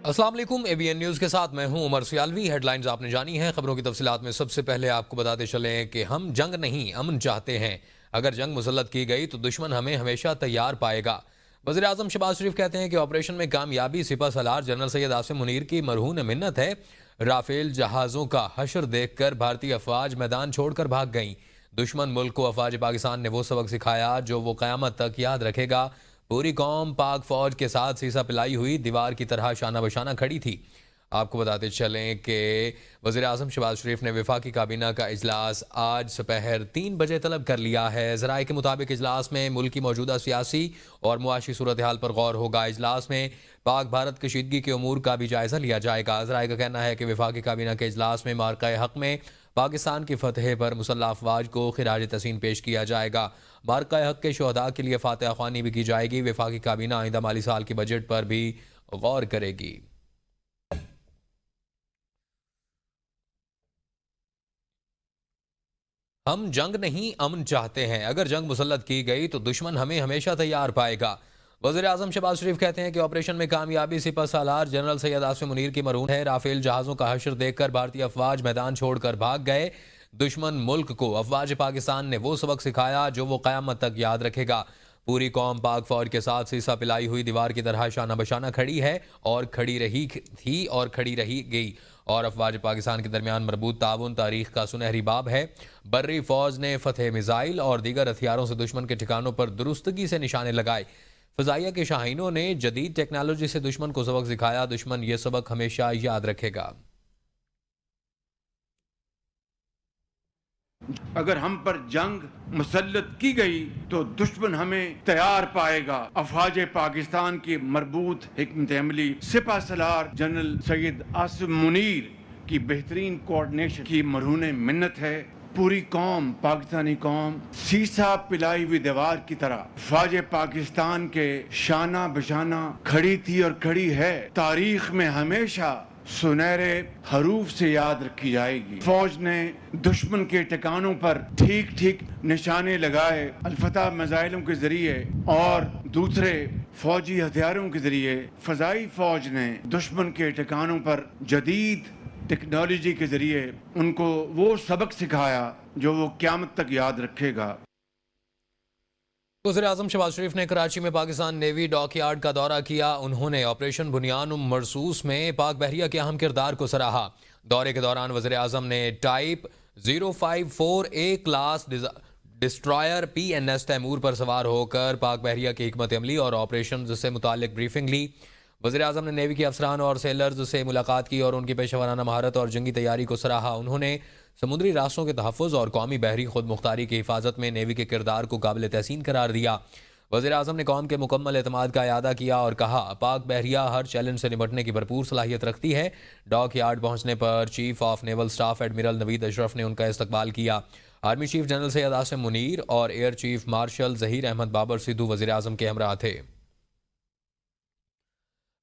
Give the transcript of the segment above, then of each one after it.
अस्सलाम वालेकुम। ABN news के साथ मैं हूं उमर सियालवी। हेडलाइंस आपने जानी हैं। खबरों की तफसीलात में सबसे पहले आपको बताते चलें कि हम जंग नहीं अमन चाहते हैं। अगर जंग मुसल्लत की गई तो दुश्मन हमें हमेशा तैयार पाएगा। वज़ीर आज़म शहबाज शरीफ कहते हैं कि ऑपरेशन में कामयाबी सिपह सलार जनरल सैयद आसिम मुनीर की मरहून मिन्नत है। राफेल जहाज़ों का हशर देखकर भारतीय अफवाज मैदान छोड़कर भाग गईं। दुश्मन मुल्क को अफवाज पाकिस्तान ने वो सबक सिखाया जो वो क़यामत तक याद रखेगा। पूरी कौम पाक फौज के साथ सीसा पिलाई हुई दीवार की तरह शाना बशाना खड़ी थी। आपको बताते चलें कि वज़ीर आज़म शहबाज शरीफ ने वफाकी काबीना का इजलास आज दोपहर 3 बजे तलब कर लिया है। ज़राए के मुताबिक इजलास में मुल्क की मौजूदा सियासी और मुआशी सूरत हाल पर गौर होगा। इजलास में पाक भारत कशीदगी के अमूर का भी जायज़ा लिया जाएगा। ज़राए का कहना है कि वफाकी काबीना के इजलास में मार्का हक में पाकिस्तान की फतह पर मुसल्लह अफवाज को खिराज तहसीन पेश किया जाएगा। मार्का हक के शहदा के लिए फातह ख्वानी भी की जाएगी। वफाकी काबीना आइंदा माली साल के बजट पर भी गौर करेगी। हम जंग नहीं अमन चाहते हैं। अगर जंग मुसल्लत की गई तो दुश्मन हमें हमेशा तैयार पाएगा। वज़ीर आज़म शहबाज शरीफ कहते हैं कि ऑपरेशन में कामयाबी सिपह सालार जनरल सैयद आसिम मुनीर की मरहून है। राफेल जहाज़ों का हशर देखकर भारतीय अफवाज मैदान छोड़कर भाग गए। दुश्मन मुल्क को अफवाज पाकिस्तान ने वो सबक सिखाया जो वो क़यामत तक याद रखेगा। पूरी कौम पाक फौज के साथ सीसा पिलाई हुई दीवार की तरह शाना बशाना खड़ी है और खड़ी रही थी और खड़ी रही गई। और अफवाज पाकिस्तान के दरमियान मरबूत ताउन तारीख का सुनहरी बाब है। बर्री फौज ने फतेह मिसाइल और दीगर हथियारों से दुश्मन के ठिकानों पर दुरुस्तगी से निशाने लगाए। फजाइया के शाहीनों ने जदीद टेक्नोलॉजी से दुश्मन को सबक सिखाया। दुश्मन ये सबक हमेशा याद रखेगा। अगर हम पर जंग मुसल्लत की गई तो दुश्मन हमें तैयार पाएगा। अफवाज पाकिस्तान की मरबूत हिकमत अमली सिपह सलार जनरल सैयद आसिम मुनीर की बेहतरीन कोऑर्डिनेशन की मरहून मिन्नत है। पूरी कौम पाकिस्तानी कौम सीसा पिलाई हुई दीवार की तरह फौज पाकिस्तान के शाना बशाना खड़ी थी और खड़ी है। तारीख में हमेशा सुनहरे हरूफ से याद रखी जाएगी। फौज ने दुश्मन के ठिकानों पर ठीक ठीक निशाने लगाए। अलफता मिसाइलों के जरिए और दूसरे फौजी हथियारों के जरिए फजाई फौज ने दुश्मन के ठिकानों पर जदीद टेक्नोलॉजी के जरिए उनको वो सबक सिखाया जो वो क़यामत तक याद रखेगा। वज़ीर आज़म शहबाज शरीफ ने कराची में पाकिस्तान नेवी डॉक यार्ड का दौरा किया। उन्होंने ऑपरेशन बुनियान मरसूस में पाक बहरिया के अहम किरदार को सराहा। दौरे के दौरान वज़ीर आज़म ने type 054A class destroyer PNS Taimur पर सवार होकर पाक बहरिया की हिकमत अमली और ऑपरेशन से मुतालिक ब्रीफिंग ली। वज़ीर आज़म ने नेवी के अफसरान और सेलर्स से मुलाकात की और उनकी पेशेवराना महारत और जंगी तैयारी को सराहा। उन्होंने समुद्री रास्तों के तहफ़्फ़ुज़ और कौमी बहरी खुद मुख्तारी की हिफाजत में नेवी के किरदार को काबिल तहसीन करार दिया। वज़ीर आज़म ने कौम के मुकम्मल एतमाद का इयादा किया और कहा पाक बहरिया हर चैलेंज से निपटने की भरपूर सलाहियत रखती है। डॉक यार्ड पहुँचने पर chief of naval staff admiral Naveed Ashraf ने उनका इस्तकबाल किया। Army chief general Syed Asim Munir और air chief marshal Zaheer Ahmed Babar Sidhu वज़ीर आज़म के हमरा थे।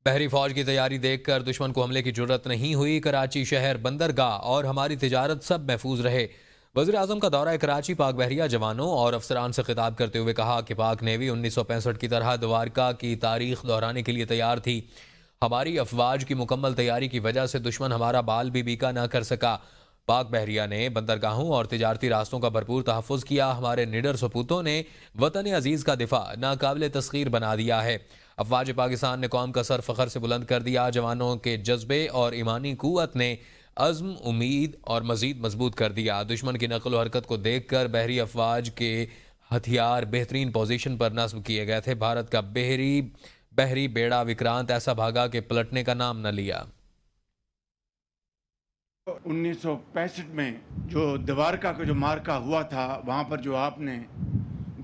बहरी फौज की तैयारी देखकर दुश्मन को हमले की जरूरत नहीं हुई। कराची शहर, बंदरगाह और हमारी तिजारत सब महफूज रहे। वज़ीर आज़म का दौरा कराची पाक बहरिया जवानों और अफसरान से खिताब करते हुए कहा कि पाक नेवी 1965 की तरह द्वारका की तारीख दोहराने के लिए तैयार थी। हमारी अफवाज की मुकम्मल तैयारी की वजह से दुश्मन हमारा बाल भी बीका ना कर सका। पाक बहरिया ने बंदरगाहों और तिजारती रास्तों का भरपूर तहफ़्फ़ुज़ किया। हमारे निडर सपूतों ने वतन अजीज़ का दिफा नाकाबिल तस्खीर बना दिया है। अफवाज पाकिस्तान ने कौम का सर फ़ख्र से बुलंद कर दिया। जवानों के जज्बे और ईमानी क़ुव्वत ने अज़्म, उम्मीद और मज़ीद मजबूत कर दिया। दुश्मन की नकल व हरकत को देख कर बहरी अफवाज के हथियार बेहतरीन पोजीशन पर नस्ब किए गए थे। भारत का बहरी बेड़ा विक्रांत ऐसा भागा कि पलटने का नाम न लिया। 1965 में जो द्वारका का जो मार्का हुआ था, वहाँ पर जो आपने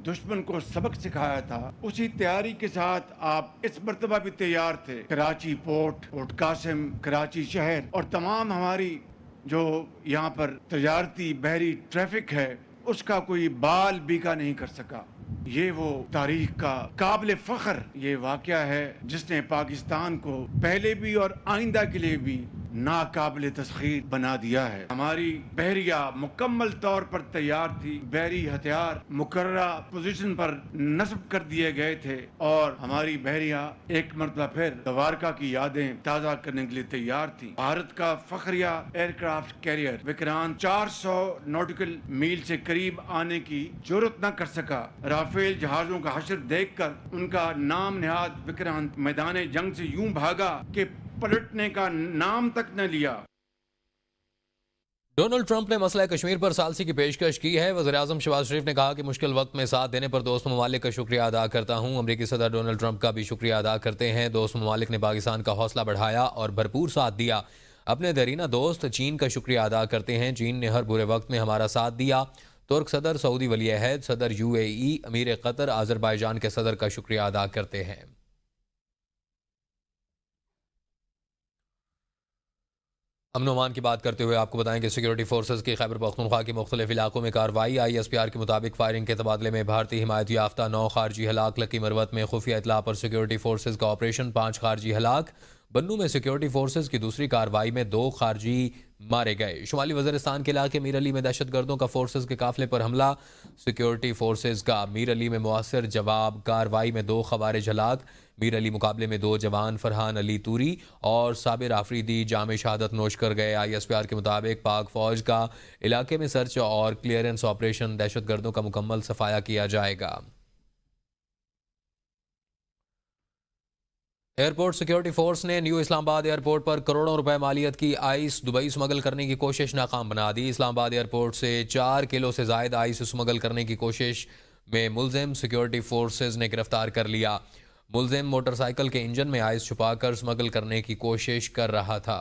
दुश्मन को सबक सिखाया था, उसी तैयारी के साथ आप इस मर्तबा भी तैयार थे। कराची पोर्ट, पोर्ट कासिम, कराची शहर और तमाम हमारी जो यहाँ पर तजारती बहरी ट्रैफिक है, उसका कोई बाल बीका नहीं कर सका। ये वो तारीख का काबिल फ़ख्र ये वाक़या है जिसने पाकिस्तान को पहले भी और आइंदा के लिए भी नाकाबिल तस्खीर बना दिया है। हमारी बहरिया मुकम्मल तौर पर तैयार थी, बहरी हथियार मुकर्रा पोजीशन पर नस्ब कर दिए गए थे और हमारी बहरिया एक मरतबा फिर द्वारका की यादें ताज़ा करने के लिए तैयार थी। भारत का फखरिया एयरक्राफ्ट कैरियर विक्रांत 400 नॉटिकल मील से करीब आने की जरूरत न कर सका। राफेल जहाजों का हश्र देखकर उनका नाम निहाद विक्रांत मैदान जंग से यूं भागा कि पलटने का नाम तक न लिया। डोनाल्ड ट्रंप ने मसला कश्मीर पर सालसी की पेशकश की है। वज़ीर-ए-आज़म शहबाज शरीफ ने कहा कि मुश्किल वक्त में साथ देने पर दोस्त ममालिक का शुक्रिया अदा करता हूँ। अमरीकी सदर डोनाल्ड ट्रंप का भी शुक्रिया अदा करते हैं। दोस्त ममालिक ने पाकिस्तान का हौसला बढ़ाया और भरपूर साथ दिया। अपने दरीना दोस्त चीन का शुक्रिया अदा करते हैं। चीन ने हर बुरे वक्त में हमारा साथ दिया। तुर्क सदर, सऊदी वली अहद सदर, UAE, अमीर कतर, आज़रबाईजान के सदर का शुक्रिया अदा करते हैं। अमन अमान की बात करते हुए आपको बताएं कि सिक्योरिटी फोर्सेज की खैबर पख्तूनख्वा के मुख्तलिफ इलाकों में कार्रवाई। ISPR के मुताबिक फायरिंग के तबादले में भारतीय हिमायत याफ्ता 9 खारजी हलाक। लकी मरवत में खुफिया इतला पर सिक्योरिटी फोर्सेज का ऑपरेशन, 5 खारजी हलाक। बन्नू में सिक्योरिटी फोर्सेज की दूसरी कार्रवाई में 2 खारजी मारे गए। शुमाली वज़ीरिस्तान के इलाके मीर अली में दहशतगर्दों का फोर्सेज के काफिले पर हमला। सिक्योरिटी फोर्सेज का मीर अली में मुअस्सर जवाब। कार्रवाई में 2 खवारिज हलाक। मीर अली मुकाबले में 2 जवान फरहान अली तूरी और साबिर आफरीदी जाम शहादत नोश कर गए। ISPR के मुताबिक पाक फौज का इलाके में सर्च और क्लियरेंस ऑपरेशन, दहशतगर्दों का मुकम्मल सफाया किया जाएगा। एयरपोर्ट सिक्योरिटी फोर्स ने न्यू इस्लामाबाद एयरपोर्ट पर करोड़ों रुपए मालियत की आइस दुबई स्मगल करने की कोशिश नाकाम बना दी। इस्लामाबाद एयरपोर्ट से 4 किलो से ज्यादा आइस स्मगल करने की कोशिश में मुलजिम सिक्योरिटी फोर्सेज ने गिरफ्तार कर लिया। मुलजिम मोटरसाइकिल के इंजन में आइस छुपाकर स्मगल करने की कोशिश कर रहा था।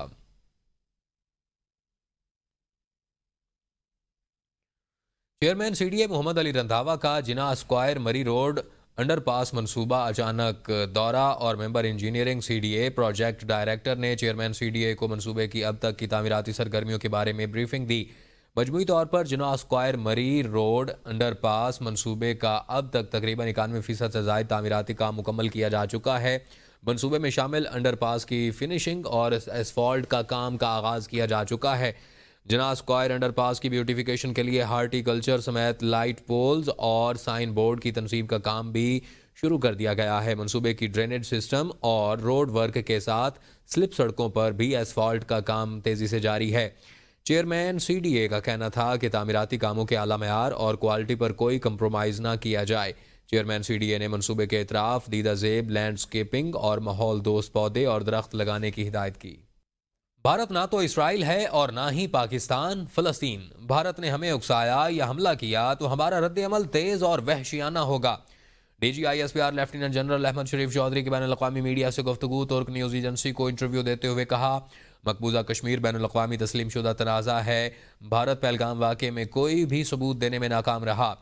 चेयरमैन CDA मोहम्मद अली रंधावा का जिना स्क्वायर मरी रोड अंडरपास मंसूबा अचानक दौरा और member engineering CDA project director ने चेयरमैन CDA को मंसूबे की अब तक की तामीराती सरगर्मियों के बारे में ब्रीफिंग दी। मजमूई तौर पर जिना स्क्वायर मरी रोड अंडरपास मंसूबे का अब तक तकरीबन 91% से ज़ायद तामीराती काम मुकम्मल किया जा चुका है। मंसूबे में शामिल अंडरपास की फिनिशिंग और एसफॉल्ट का काम का आगाज़ किया जा चुका है। जिना स्क्वायर अंडरपास की ब्यूटिफिकेशन के लिए हार्टिकल्चर समेत लाइट पोल्स और साइन बोर्ड की तनसीब का काम भी शुरू कर दिया गया है। मंसूबे की ड्रेनेज सिस्टम और रोड वर्क के साथ स्लिप सड़कों पर भी एसफॉल्ट का काम तेज़ी से जारी है। चेयरमैन CDA का कहना था कि तामीराती कामों के आला मयार और क्वालिटी पर कोई कंप्रोमाइज़ ना किया जाए। चेयरमैन CDA ने मंसूबे के इतराफ़ दीदा ज़ेब लैंडस्केपिंग और माहौल दोस्त पौधे और दरख्त लगाने की हिदायत की। भारत ना तो इसराइल है और ना ही पाकिस्तान फ़लस्तीन। भारत ने हमें उकसाया या हमला किया तो हमारा रद्द-ए-अमल तेज़ और वहशियाना होगा। DG ISPR lieutenant general Ahmed Sharif Chaudhry की बैनुल-अक़वामी मीडिया से गुफ्तगू। तुर्क न्यूज़ एजेंसी को इंटरव्यू देते हुए कहा, मकबूजा कश्मीर बैनुल-अक़वामी तस्लीम शुदा तनाज़ा है। भारत पहलगाम वाक़े में कोई भी सबूत देने में नाकाम रहा।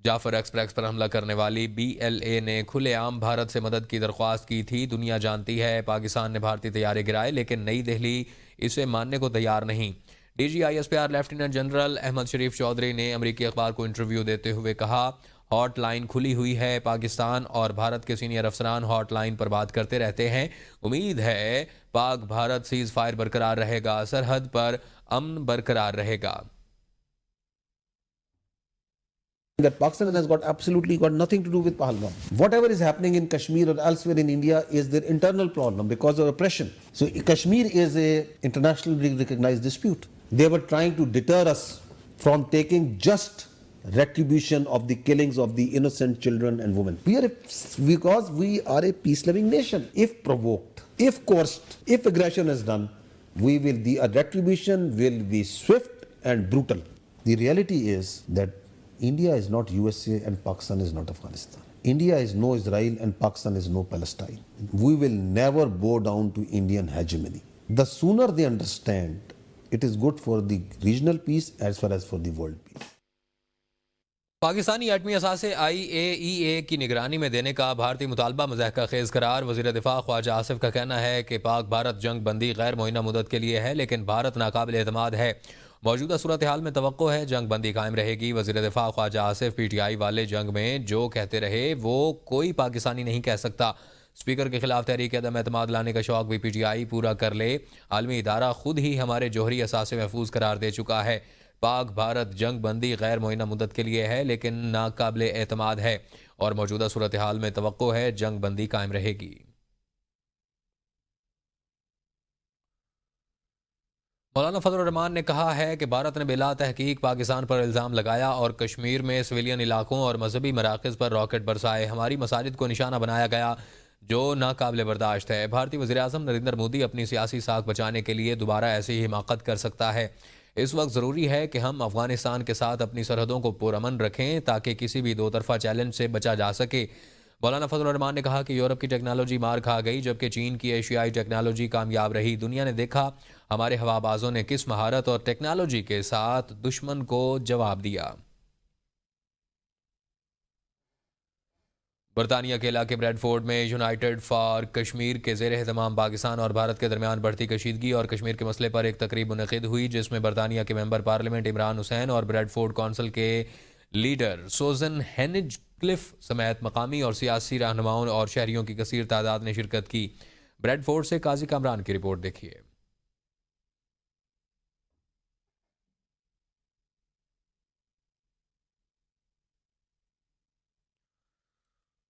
जाफर एक्सप्रेस पर हमला करने वाली BLA ने खुलेआम भारत से मदद की दरख्वास्त की थी। दुनिया जानती है पाकिस्तान ने भारतीय तैयारे गिराए, लेकिन नई दिल्ली इसे मानने को तैयार नहीं। DG ISPR lieutenant general Ahmed Sharif Chaudhry ने अमरीकी अखबार को इंटरव्यू देते हुए कहा, हॉटलाइन खुली हुई है। पाकिस्तान और भारत के सीनियर अफसरान हॉटलाइन पर बात करते रहते हैं। उम्मीद है पाक भारत सीज फायर बरकरार रहेगा, सरहद पर अमन बरकरार रहेगा। That Pakistan has absolutely got nothing to do with Pahalgam. Whatever is happening in Kashmir or elsewhere in India is their internal problem because of oppression. So Kashmir is a internationally recognized dispute. They were trying to deter us from taking just retribution of the killings of the innocent children and women. Because we are a peace-loving nation. If provoked, if coerced, if aggression is done, the retribution will be swift and brutal. The reality is that India is not USA and Pakistan is not Afghanistan. India is no Israel and Pakistan is no Palestine. We will never bow down to Indian hegemony. The sooner they understand, it is good for the regional peace as well as for the world peace. Pakistani एटमी असासे IAEA की निगरानी में देने का भारतीय मुतालबा मज़ाहिका खेज करार। वज़ीर दिफा ख्वाजा आसिफ का कहना है कि पाक भारत जंग बंदी गैर मुइन्ना मुद्दत के लिए है, लेकिन भारत नाकाबिल एतमाद है। मौजूदा सूरत हाल में तवक्को है जंग बंदी कायम रहेगी। वज़ीर दिफा ख्वाजा आसिफ PTI वाले जंग में जो कहते रहे वो कोई पाकिस्तानी नहीं कह सकता। स्पीकर के खिलाफ तहरीक अदम एतमाद लाने का शौक भी PTI पूरा कर ले। आलमी इदारा खुद ही हमारे जौहरी असासे महफूज करार दे चुका है। पाक भारत जंग बंदी गैर मुअय्यना मुद्दत के लिए है लेकिन नाकाबिल एतमाद है और मौजूदा सूरत हाल में तवक्को है जंग बंदी कायम रहेगी। मौलाना फजल रहमान ने कहा है कि भारत ने बिला तहकीक पाकिस्तान पर इल्ज़ाम लगाया और कश्मीर में सिविलियन इलाकों और मजहबी मराकज़ पर रॉकेट बरसाए। हमारी मसाजिद को निशाना बनाया गया जो नाकाबिल बर्दाश्त है। भारतीय वज़ीर-ए-आज़म नरेंद्र मोदी अपनी सियासी साख बचाने के लिए दोबारा ऐसी हिमाकत कर सकता है। इस वक्त ज़रूरी है कि हम अफगानिस्तान के साथ अपनी सरहदों को पुरअमन रखें ताकि किसी भी दो तरफा चैलेंज से बचा जा सके। मौलाना फजल रहमान ने कहा कि यूरोप की टेक्नोलॉजी मार खा गई जबकि चीन की एशियाई टेक्नोलॉजी कामयाब रही। दुनिया ने देखा हमारे हवाबाजों ने किस महारत और टेक्नोलॉजी के साथ दुश्मन को जवाब दिया। बरतानिया के इलाके ब्रेडफोर्ड में यूनाइटेड फॉर कश्मीर के ज़ेर एहतमाम पाकिस्तान और भारत के दरमियान बढ़ती कशीदगी और कश्मीर के मसले पर एक तकरीब मुनक़िद हुई जिसमें बरतानिया के मेंबर पार्लियामेंट इमरान हुसैन और ब्रेडफोर्ड कौंसिल के लीडर सोजन हेनिजक्लिफ समेत मकामी और सियासी रहनुमाओं और शहरियों की कसीर तादाद ने शिरकत की। ब्रेडफोर्ड से काजी कामरान की रिपोर्ट देखिए।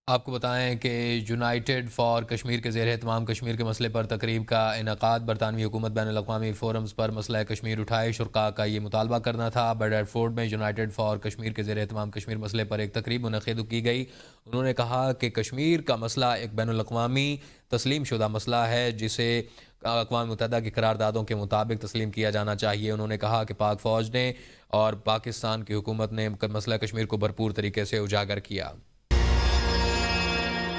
आपको बताएं कि यूनाइटेड फॉर कश्मीर के ज़ेर एहतमाम कश्मीर के मसले पर तकरीब का इनकाद बरतानवी हुकूमत बैनुल अक़वामी फोरम्स पर मसला कश्मीर उठाए शुरका का ये मुतालबा करना था। ब्रेडफोर्ड में यूनाइटेड फॉर कश्मीर के ज़ेर एहतमाम कश्मीर मसले पर एक तकरीब मुनक़िद की गई। उन्होंने कहा कि कश्मीर का मसला एक बैनुल अक़वामी तस्लीम शुदा मसला है जिसे अक़वाम मुत्तहिदा की करारदादों के मुताबिक तस्लीम किया जाना चाहिए। उन्होंने कहा कि पाक फ़ौज ने और पाकिस्तान की हुकूमत ने मसला कश्मीर को भरपूर तरीके से उजागर किया।